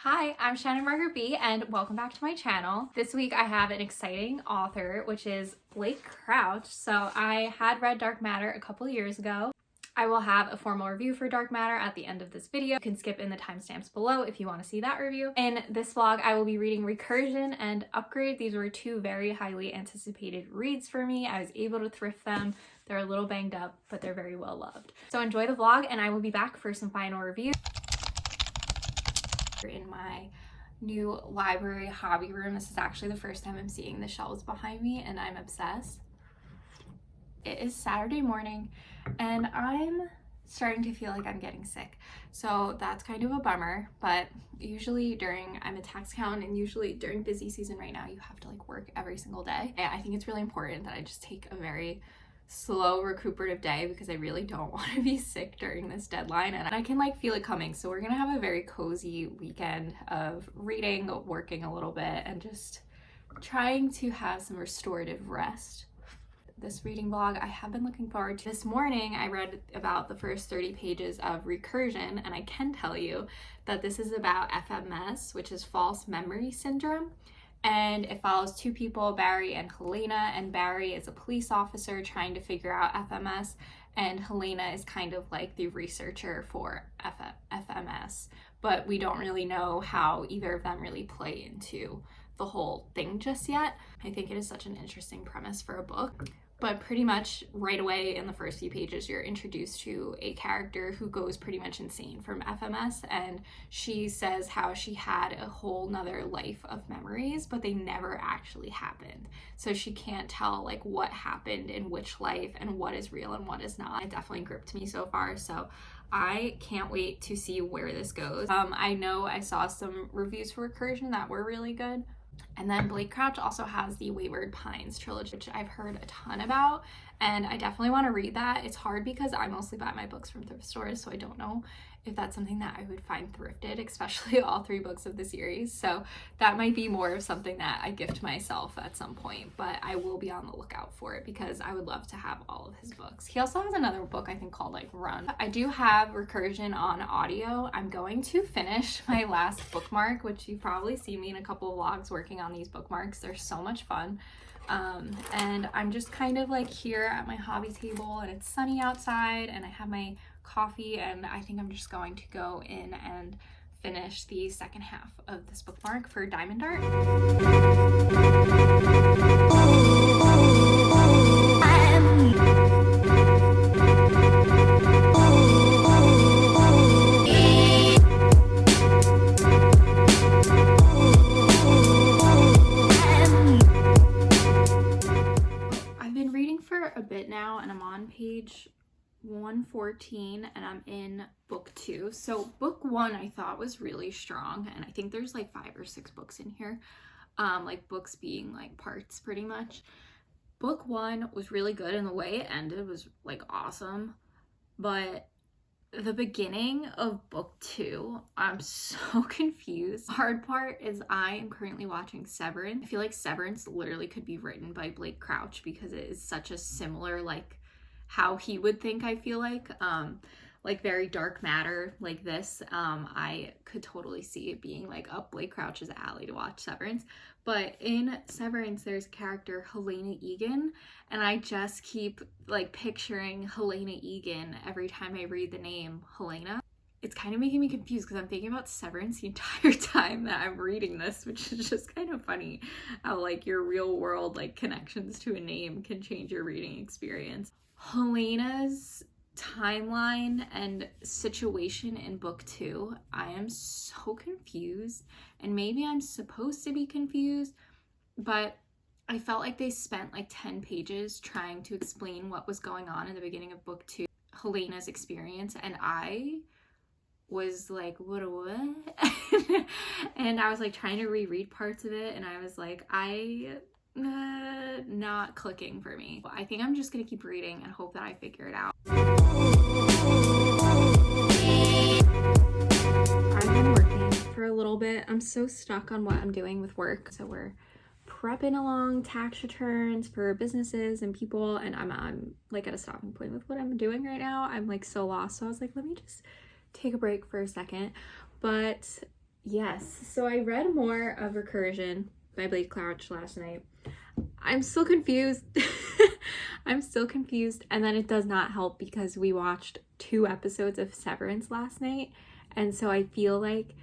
Hi, I'm Shannon Margaret B, and welcome back to my channel. This week I have an exciting author, which is Blake Crouch. So I had read Dark Matter a couple years ago. I will have a formal review for Dark Matter at the end of this video. You can skip in the timestamps below if you want to see that review. In this vlog, I will be reading Recursion and Upgrade. These were two very highly anticipated reads for me. I was able to thrift them. They're a little banged up, but they're very well loved. So enjoy the vlog, and I will be back for some final review. In my new library hobby room. This is actually the first time I'm seeing the shelves behind me, and I'm obsessed. It is Saturday morning and I'm starting to feel like I'm getting sick, so that's kind of a bummer. But usually I'm a tax accountant, and usually during busy season right now you have to like work every single day. And I think it's really important that I just take a very slow recuperative day, because I really don't want to be sick during this deadline, and I can like feel it coming. So we're gonna have a very cozy weekend of reading, working a little bit, and just trying to have some restorative rest. This reading vlog I have been looking forward to. This morning I read about the first 30 pages of Recursion, and I can tell you that this is about FMS, which is false memory syndrome. And it follows two people, Barry and Helena, and Barry is a police officer trying to figure out FMS, and Helena is kind of like the researcher for FMS, but we don't really know how either of them really play into the whole thing just yet. I think it is such an interesting premise for a book. But pretty much right away in the first few pages, you're introduced to a character who goes pretty much insane from FMS, and she says how she had a whole nother life of memories, but they never actually happened. So she can't tell like what happened in which life and what is real and what is not. It definitely gripped me so far, so I can't wait to see where this goes. I know I saw some reviews for Recursion that were really good. And then Blake Crouch also has the Wayward Pines trilogy, which I've heard a ton about, and I definitely want to read that. It's hard because I mostly buy my books from thrift stores, so I don't know if that's something that I would find thrifted, especially all three books of the series. So that might be more of something that I gift myself at some point, but I will be on the lookout for it because I would love to have all of his books. He also has another book I think called like Run. I do have Recursion on audio. I'm going to finish my last bookmark, which you probably see me in a couple of vlogs working on these bookmarks. They're so much fun. And I'm just kind of like here at my hobby table, and it's sunny outside, and I have my coffee, and I think I'm just going to go in and finish the second half of this bookmark for Diamond Art. I've been reading for a bit now, and I'm on page 114, and I'm in book 2. So book 1 I thought was really strong, and I think there's like 5 or 6 books in here, like books being like parts pretty much. Book 1 was really good, and the way it ended was like awesome, but the beginning of book 2, I'm so confused. The hard part is I am currently watching Severance. I feel like Severance literally could be written by Blake Crouch because it is such a similar like how he would think. I feel like very Dark Matter like this. I could totally see it being like up Blake Crouch's alley to watch Severance. But in Severance there's a character, Helena Egan, and I just keep like picturing Helena Egan every time I read the name Helena. It's kind of making me confused because I'm thinking about Severance the entire time that I'm reading this, which is just kind of funny how like your real world like connections to a name can change your reading experience. Helena's timeline and situation in book 2, I am so confused, and maybe I'm supposed to be confused, but I felt like they spent like 10 pages trying to explain what was going on in the beginning of book 2, Helena's experience, and I was like, what? And I was like trying to reread parts of it, and I was like, not clicking for me. I think I'm just gonna keep reading and hope that I figure it out. I've been working for a little bit. I'm so stuck on what I'm doing with work. So we're prepping along tax returns for businesses and people, and I'm like at a stopping point with what I'm doing right now. I'm like so lost. So I was like, let me just take a break for a second. But Yes, so I read more of Recursion by Blake Crouch last night. I'm still confused. I'm still confused, and then it does not help because we watched 2 episodes of Severance last night, and so I feel like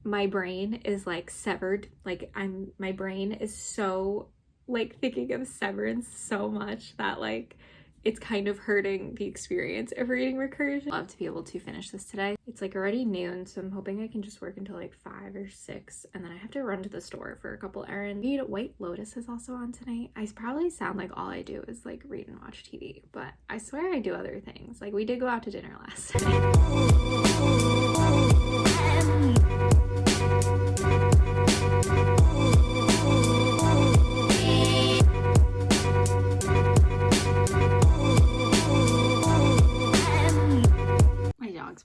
my brain is like severed. Like my brain is so like thinking of Severance so much that like it's kind of hurting the experience of reading Recursion. I'd love to be able to finish this today. It's like already noon, so I'm hoping I can just work until like 5 or 6, and then I have to run to the store for a couple errands. White Lotus is also on tonight. I probably sound like all I do is like read and watch TV, but I swear I do other things. Like we did go out to dinner last night.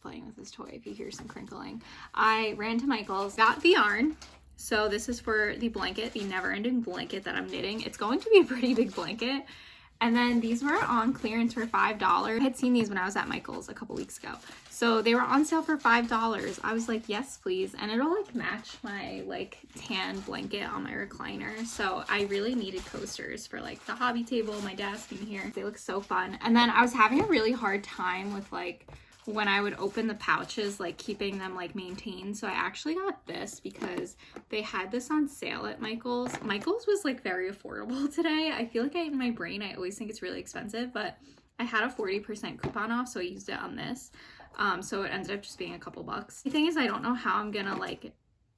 Playing with this toy if you hear some crinkling. I ran to Michael's, got the yarn. So this is for the blanket, the never-ending blanket that I'm knitting. It's going to be a pretty big blanket. And then these were on clearance for $5. I had seen these when I was at Michael's a couple weeks ago. So they were on sale for $5. I was like, yes, please. And it'll like match my like tan blanket on my recliner. So I really needed coasters for like the hobby table, my desk in here. They look so fun. And then I was having a really hard time with like when I would open the pouches, like keeping them like maintained. So I actually got this because they had this on sale at Michael's. Michael's was like very affordable today. I feel like in my brain, I always think it's really expensive, but I had a 40% coupon off, so I used it on this. So it ended up just being a couple bucks. The thing is, I don't know how I'm gonna like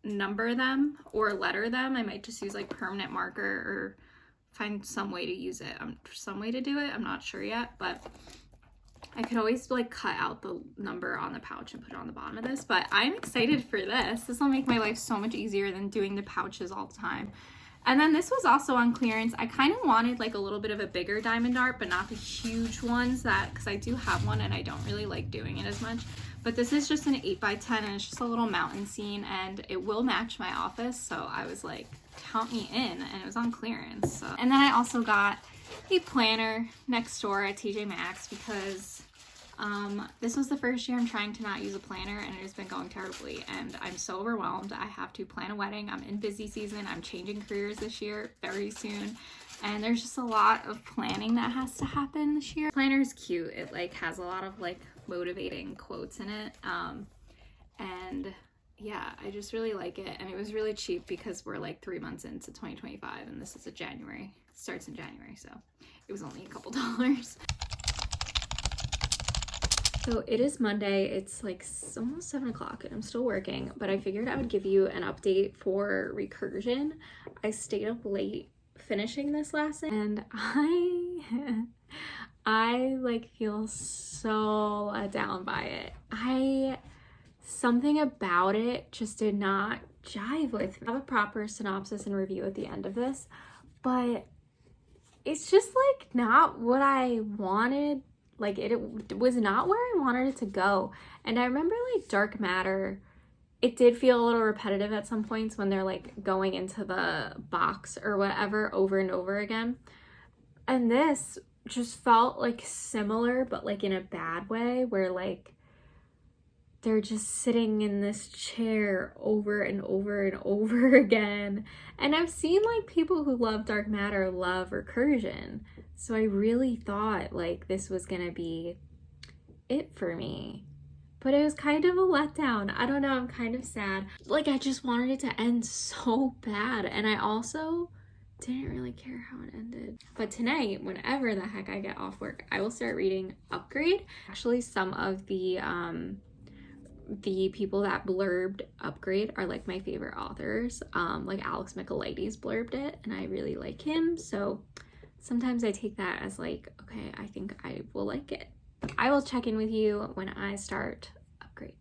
number them or letter them. I might just use like permanent marker or find some way to use it. Some way to do it. I'm not sure yet, but I could always like cut out the number on the pouch and put it on the bottom of this, but I'm excited for this. This will make my life so much easier than doing the pouches all the time. And then this was also on clearance. I kind of wanted like a little bit of a bigger diamond art, but not the huge ones because I do have one and I don't really like doing it as much. But this is just an 8x10 and it's just a little mountain scene and it will match my office. So I was like, count me in, and it was on clearance. So. And then I also got a planner next door at TJ Maxx because this was the first year I'm trying to not use a planner and it has been going terribly and I'm so overwhelmed. I have to plan a wedding. I'm in busy season. I'm changing careers this year very soon and there's just a lot of planning that has to happen this year. Planner is cute. It like has a lot of like motivating quotes in it and yeah, I just really like it, and it was really cheap because we're like 3 months into 2025 and this is a January, starts in January, so it was only a couple dollars. So it is Monday, it's like almost 7 o'clock and I'm still working, but I figured I would give you an update for Recursion. I stayed up late finishing this lesson and I like feel so let down by it. Something about it just did not jive with me. I have a proper synopsis and review at the end of this, but it's just like not what I wanted. Like it was not where I wanted it to go. And I remember like Dark Matter, it did feel a little repetitive at some points when they're like going into the box or whatever over and over again. And this just felt like similar, but like in a bad way, where like they're just sitting in this chair over and over and over again. And I've seen like people who love Dark Matter love Recursion. So I really thought like this was gonna be it for me. But it was kind of a letdown. I don't know, I'm kind of sad. Like I just wanted it to end so bad. And I also didn't really care how it ended. But tonight, whenever the heck I get off work, I will start reading Upgrade. Actually, some of the people that blurbed Upgrade are like my favorite authors. Like Alex Michaelides blurbed it and I really like him. So sometimes I take that as like, okay, I think I will like it. I will check in with you when I start Upgrade.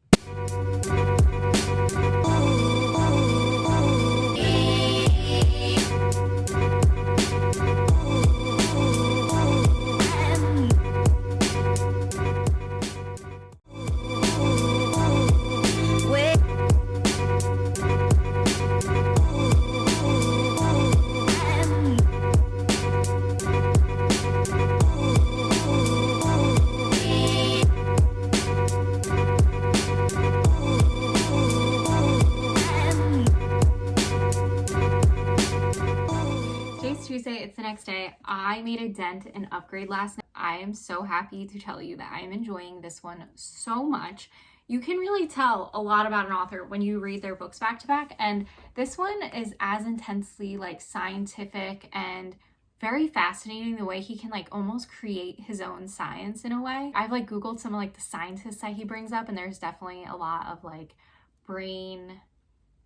Tuesday, it's the next day. I made a dent in Upgrade last night. I am so happy to tell you that I am enjoying this one so much. You can really tell a lot about an author when you read their books back to back, and this one is as intensely like scientific and very fascinating the way he can like almost create his own science in a way. I've like Googled some of like the scientists that he brings up, and there's definitely a lot of like brain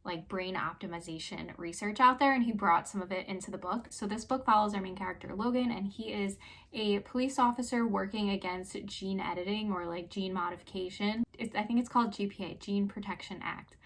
optimization research out there, and he brought some of it into the book. So this book follows our main character Logan, and he is a police officer working against gene editing or like gene modification. I think it's called GPA, Gene Protection Act.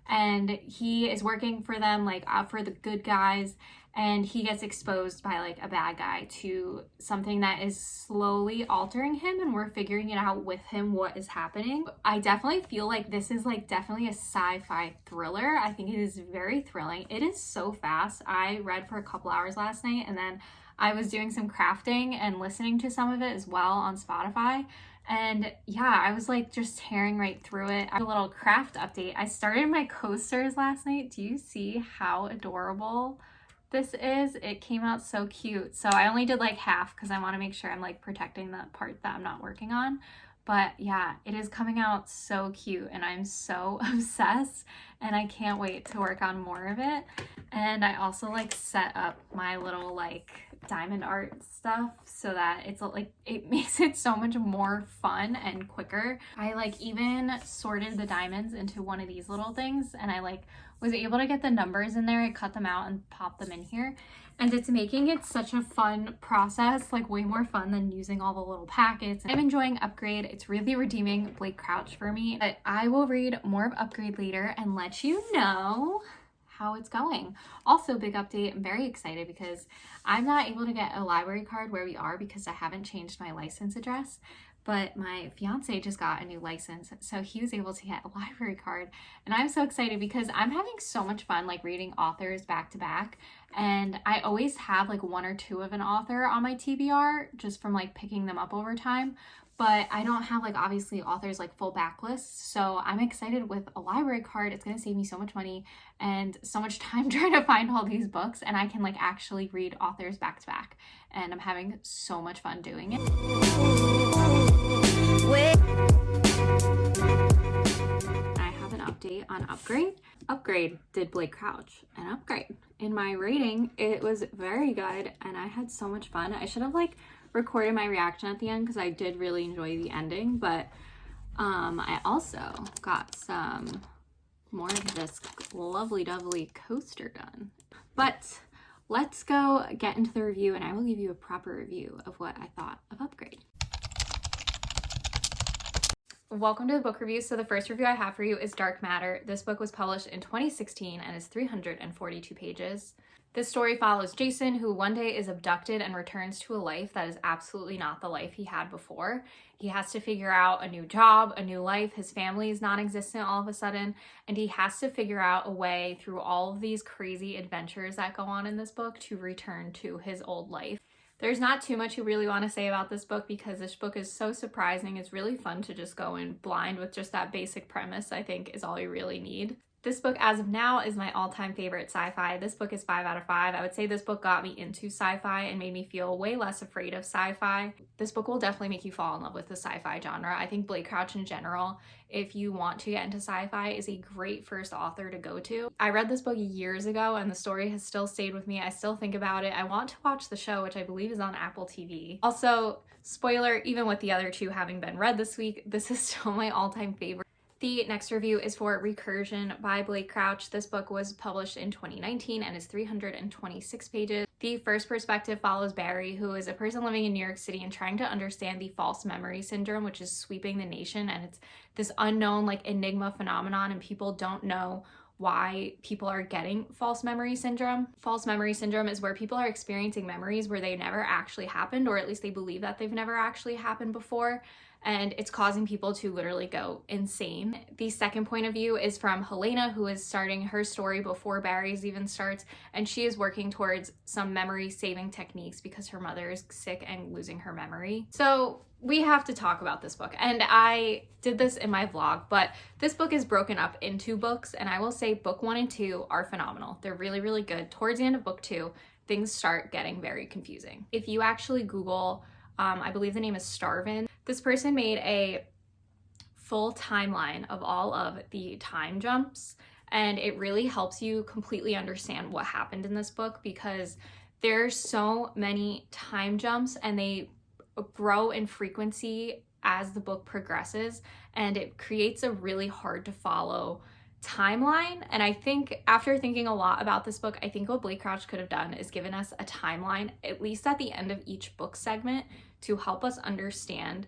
And he is working for them, like for the good guys, and he gets exposed by like a bad guy to something that is slowly altering him, and we're figuring it out with him what is happening. I definitely feel like this is like definitely a sci-fi thriller. I think it is very thrilling. It is so fast. I read for a couple hours last night, and then I was doing some crafting and listening to some of it as well on Spotify. And yeah, I was like just tearing right through it. A little craft update. I started my coasters last night. Do you see how adorable this is? It came out so cute. So I only did like half because I want to make sure I'm like protecting the part that I'm not working on. But yeah, it is coming out so cute, and I'm so obsessed, and I can't wait to work on more of it. And I also like set up my little like diamond art stuff so that it's like, it makes it so much more fun and quicker. I like even sorted the diamonds into one of these little things, and I like was able to get the numbers in there. I cut them out and pop them in here, and it's making it such a fun process, like way more fun than using all the little packets. I'm enjoying Upgrade. It's really redeeming Blake Crouch for me, but I will read more of Upgrade later and let you know how it's going. Also, big update, I'm very excited because I'm not able to get a library card where we are because I haven't changed my license address, but my fiance just got a new license, so he was able to get a library card, and I'm so excited because I'm having so much fun like reading authors back to back, and I always have like one or two of an author on my TBR just from like picking them up over time, but I don't have like obviously authors like full backlists. So I'm excited with a library card. It's going to save me so much money and so much time trying to find all these books, and I can like actually read authors back to back, and I'm having so much fun doing it. I have an update on Upgrade. Upgrade did Blake Crouch an upgrade. In my rating, it was very good, and I had so much fun. I should have like recorded my reaction at the end because I did really enjoy the ending, but I also got some more of this lovely dovely coaster done. But let's go get into the review, and I will give you a proper review of what I thought of Upgrade. Welcome to the book review. So the first review I have for you is Dark Matter. This book was published in 2016 and is 342 pages. This story follows Jason, who one day is abducted and returns to a life that is absolutely not the life he had before. He has to figure out a new job, a new life. His family is non-existent all of a sudden, and he has to figure out a way through all of these crazy adventures that go on in this book to return to his old life. There's not too much you really want to say about this book because this book is so surprising. It's really fun to just go in blind with just that basic premise, I think, is all you really need. This book, as of now, is my all-time favorite sci-fi. This book is 5 out of 5. I would say this book got me into sci-fi and made me feel way less afraid of sci-fi. This book will definitely make you fall in love with the sci-fi genre. I think Blake Crouch in general, if you want to get into sci-fi, is a great first author to go to. I read this book years ago, and the story has still stayed with me. I still think about it. I want to watch the show, which I believe is on Apple TV. Also, spoiler, even with the other two having been read this week, this is still my all-time favorite. The next review is for Recursion by Blake Crouch. This book was published in 2019 and is 326 pages. The first perspective follows Barry, who is a person living in New York City and trying to understand the false memory syndrome, which is sweeping the nation, and it's this unknown like enigma phenomenon, and people don't know why people are getting false memory syndrome. False memory syndrome is where people are experiencing memories where they never actually happened, or at least they believe that they've never actually happened before, and it's causing people to literally go insane. The second point of view is from Helena, who is starting her story before Barry's even starts, and she is working towards some memory saving techniques because her mother is sick and losing her memory. So we have to talk about this book, and I did this in my vlog, but this book is broken up into books, and I will say book 1 and 2 are phenomenal. They're really, really good. Towards the end of book 2, things start getting very confusing. If you actually Google, I believe the name is Starvin, this person made a full timeline of all of the time jumps, and it really helps you completely understand what happened in this book, because there's so many time jumps and they grow in frequency as the book progresses, and it creates a really hard to follow timeline. And I think after thinking a lot about this book, I think what Blake Crouch could have done is given us a timeline, at least at the end of each book segment, to help us understand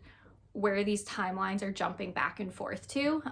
where these timelines are jumping back and forth to,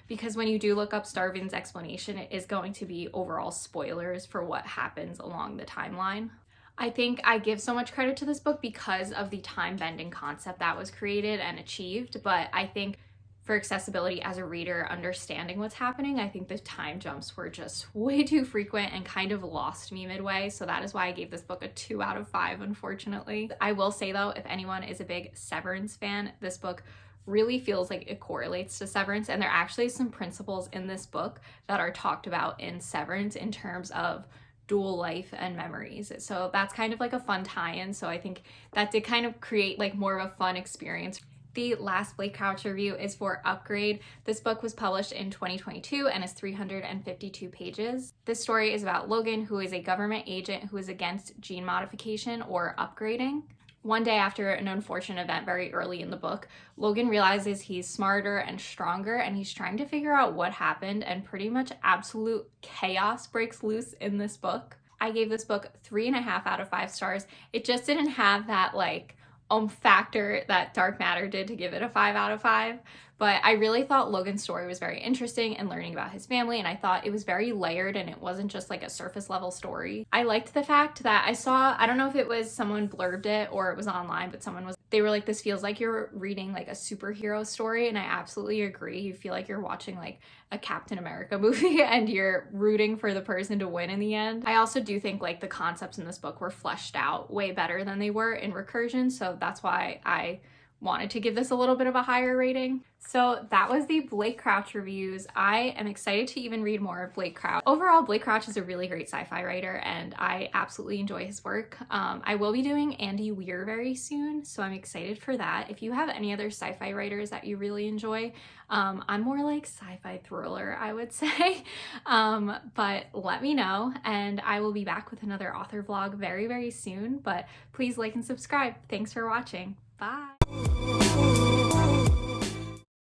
because when you do look up Starvin's explanation, it is going to be overall spoilers for what happens along the timeline. I think I give so much credit to this book because of the time bending concept that was created and achieved, but I think for accessibility as a reader, understanding what's happening, I think the time jumps were just way too frequent and kind of lost me midway. So that is why I gave this book a 2 out of 5, unfortunately. I will say though, if anyone is a big Severance fan, this book really feels like it correlates to Severance, and there are actually some principles in this book that are talked about in Severance in terms of dual life and memories. So that's kind of like a fun tie-in. So I think that did kind of create like more of a fun experience. The last Blake Crouch review is for Upgrade. This book was published in 2022 and is 352 pages. This story is about Logan, who is a government agent who is against gene modification or upgrading. One day after an unfortunate event very early in the book, Logan realizes he's smarter and stronger, and he's trying to figure out what happened, and pretty much absolute chaos breaks loose in this book. I gave this book 3.5 out of 5 stars. It just didn't have that like factor that Dark Matter did to give it a 5 out of 5. But I really thought Logan's story was very interesting and learning about his family, and I thought it was very layered and it wasn't just like a surface level story. I liked the fact that I don't know if it was someone blurbed it or it was online, but they were like, this feels like you're reading like a superhero story, and I absolutely agree. You feel like you're watching like a Captain America movie and you're rooting for the person to win in the end. I also do think like the concepts in this book were fleshed out way better than they were in Recursion, so that's why I wanted to give this a little bit of a higher rating. So that was the Blake Crouch reviews. I am excited to even read more of Blake Crouch. Overall, Blake Crouch is a really great sci-fi writer, and I absolutely enjoy his work. I will be doing Andy Weir very soon, so I'm excited for that. If you have any other sci-fi writers that you really enjoy, I'm more like sci-fi thriller, I would say, but let me know, and I will be back with another author vlog very, very soon. But please like and subscribe. Thanks for watching. Bye.